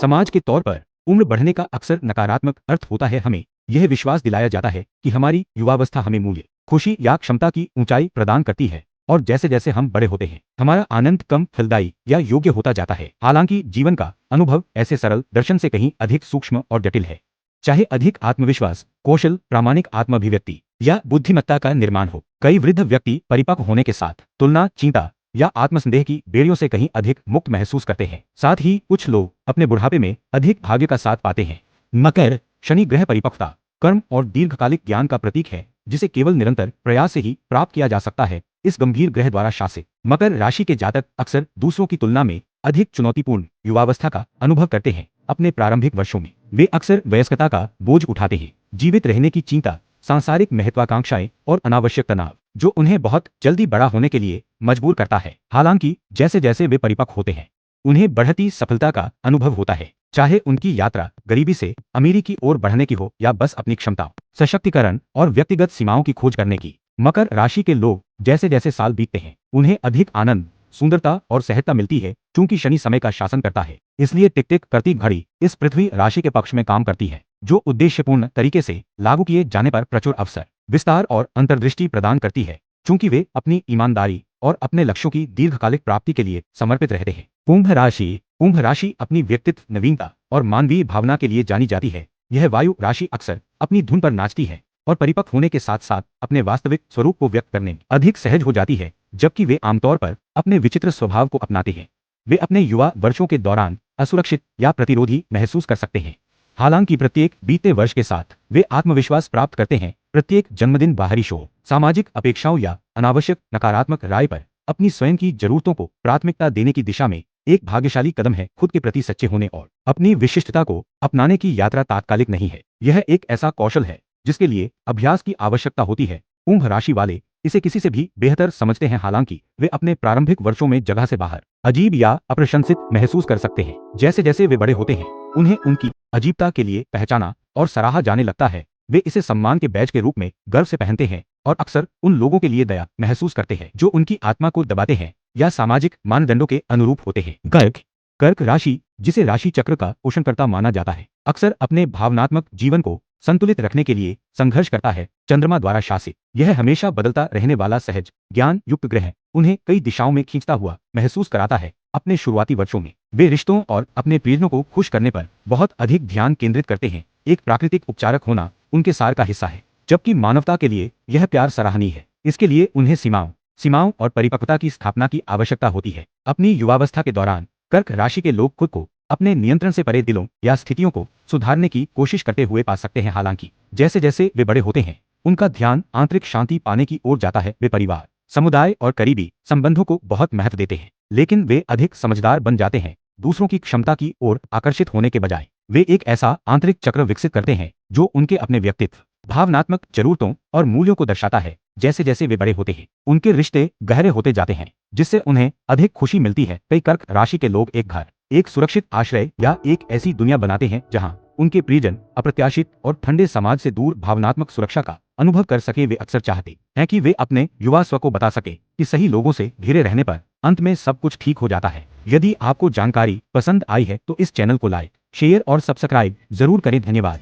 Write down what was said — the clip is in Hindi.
समाज के तौर पर उम्र बढ़ने का अक्सर नकारात्मक अर्थ होता है। हमें यह विश्वास दिलाया जाता है कि हमारी युवावस्था हमें मूल्य, खुशी या क्षमता की ऊंचाई प्रदान करती है और जैसे जैसे हम बड़े होते हैं हमारा आनंद कम फलदायी या योग्य होता जाता है। हालांकि जीवन का अनुभव ऐसे सरल दर्शन से कहीं अधिक सूक्ष्म और जटिल है। चाहे अधिक आत्मविश्वास, कौशल, प्रामाणिक आत्माभिव्यक्ति या बुद्धिमत्ता का निर्माण हो, कई वृद्ध व्यक्ति परिपक्व होने के साथ तुलना, चिंता या आत्मसंदेह की बेड़ियों से कहीं अधिक मुक्त महसूस करते हैं। साथ ही कुछ लोग अपने बुढ़ापे में अधिक भाग्य का साथ पाते हैं। मकर, शनि ग्रह परिपक्वता, कर्म और दीर्घकालिक ज्ञान का प्रतीक है जिसे केवल निरंतर प्रयास से ही प्राप्त किया जा सकता है। इस गंभीर ग्रह द्वारा शासित मकर राशि के जातक अक्सर दूसरों की तुलना में अधिक चुनौतीपूर्ण युवावस्था का अनुभव करते हैं। अपने प्रारंभिक वर्षों में वे अक्सर वयस्कता का बोझ उठाते हैं, जीवित रहने की चिंता, सांसारिक महत्वाकांक्षाएं और अनावश्यक तनाव जो उन्हें बहुत जल्दी बड़ा होने के लिए मजबूर करता है। हालांकि जैसे जैसे वे परिपक्व होते हैं उन्हें बढ़ती सफलता का अनुभव होता है, चाहे उनकी यात्रा गरीबी से अमीरी की ओर बढ़ने की हो या बस अपनी क्षमताओं, सशक्तिकरण और व्यक्तिगत सीमाओं की खोज करने की। मकर राशि के लोग जैसे जैसे साल बीतते हैं उन्हें अधिक आनंद, सुंदरता और सहजता मिलती है। चूंकि शनि समय का शासन करता है इसलिए टिक टिक करती घड़ी इस पृथ्वी राशि के पक्ष में काम करती है, जो उद्देश्यपूर्ण तरीके से लागू किए जाने पर प्रचुर अवसर, विस्तार और अंतर्दृष्टि प्रदान करती है। चूंकि वे अपनी ईमानदारी और अपने लक्ष्यों की दीर्घकालिक प्राप्ति के लिए समर्पित रहते हैं। कुंभ राशि अपनी व्यक्तित्व, नवीनता और मानवीय भावना के लिए जानी जाती है। यह वायु राशि अक्सर अपनी धुन पर नाचती है और परिपक्व होने के साथ साथ अपने वास्तविक स्वरूप को व्यक्त करने में अधिक सहज हो जाती है, जबकि वे आमतौर पर अपने विचित्र स्वभाव को अपनाते हैं। वे अपने युवा वर्षों के दौरान असुरक्षित या प्रतिरोधी महसूस कर सकते हैं। हालांकि प्रत्येक बीते वर्ष के साथ वे आत्मविश्वास प्राप्त करते हैं। प्रत्येक जन्मदिन, बाहरी शो, सामाजिक अपेक्षाओं या अनावश्यक नकारात्मक राय पर अपनी स्वयं की जरूरतों को प्राथमिकता देने की दिशा में एक भाग्यशाली कदम है। खुद के प्रति सच्चे होने और अपनी विशिष्टता को अपनाने की यात्रा तात्कालिक नहीं है, यह एक ऐसा कौशल है जिसके लिए अभ्यास की आवश्यकता होती है। कुंभ राशि वाले इसे किसी से भी बेहतर समझते हैं। हालांकि वे अपने प्रारंभिक वर्षों में जगह से बाहर, अजीब या अप्रशंसित महसूस कर सकते हैं। जैसे जैसे वे बड़े होते हैं उन्हें उनकी अजीबता के लिए पहचाना और सराहा जाने लगता है। वे इसे सम्मान के बैज के रूप में गर्व से पहनते हैं और अक्सर उन लोगों के लिए दया महसूस करते हैं जो उनकी आत्मा को दबाते हैं या सामाजिक मानदंडों के अनुरूप होते हैं। कर्क राशि, जिसे राशि चक्र का पोषणकर्ता माना जाता है, अक्सर अपने भावनात्मक जीवन को संतुलित रखने के लिए संघर्ष करता है। चंद्रमा द्वारा शासित यह हमेशा बदलता रहने वाला सहज ज्ञान युक्त ग्रह उन्हें कई दिशाओं में खींचता हुआ महसूस कराता है। अपने शुरुआती वर्षों में वे रिश्तों और अपने प्रियजनों को खुश करने पर बहुत अधिक ध्यान केंद्रित करते हैं। एक प्राकृतिक उपचारक होना उनके सार का हिस्सा है, जबकि मानवता के लिए यह प्यार सराहनीय है। इसके लिए उन्हें सीमाओं और परिपक्वता की स्थापना की आवश्यकता होती है। अपनी युवावस्था के दौरान कर्क राशि के लोग खुद को अपने नियंत्रण से परे दिलों या स्थितियों को सुधारने की कोशिश करते हुए पा सकते हैं। हालांकि जैसे जैसे वे बड़े होते हैं उनका ध्यान आंतरिक शांति पाने की ओर जाता है। वे परिवार, समुदाय और करीबी संबंधों को बहुत महत्व देते हैं, लेकिन वे अधिक समझदार बन जाते हैं। दूसरों की क्षमता की ओर आकर्षित होने के बजाय वे एक ऐसा आंतरिक चक्र विकसित करते हैं जो उनके अपने व्यक्तित्व, भावनात्मक जरूरतों और मूल्यों को दर्शाता है। जैसे जैसे वे बड़े होते हैं उनके रिश्ते गहरे होते जाते हैं, जिससे उन्हें अधिक खुशी मिलती है। कई कर्क राशि के लोग एक घर, एक सुरक्षित आश्रय या एक ऐसी दुनिया बनाते हैं जहां उनके प्रियजन अप्रत्याशित और ठंडे समाज से दूर भावनात्मक सुरक्षा का अनुभव कर सके। वे अक्सर चाहते हैं कि वे अपने युवा स्व को बता सके कि सही लोगों से घिरे रहने पर अंत में सब कुछ ठीक हो जाता है। यदि आपको जानकारी पसंद आई है तो इस चैनल को लाइक, शेयर और सब्सक्राइब जरूर करें। धन्यवाद।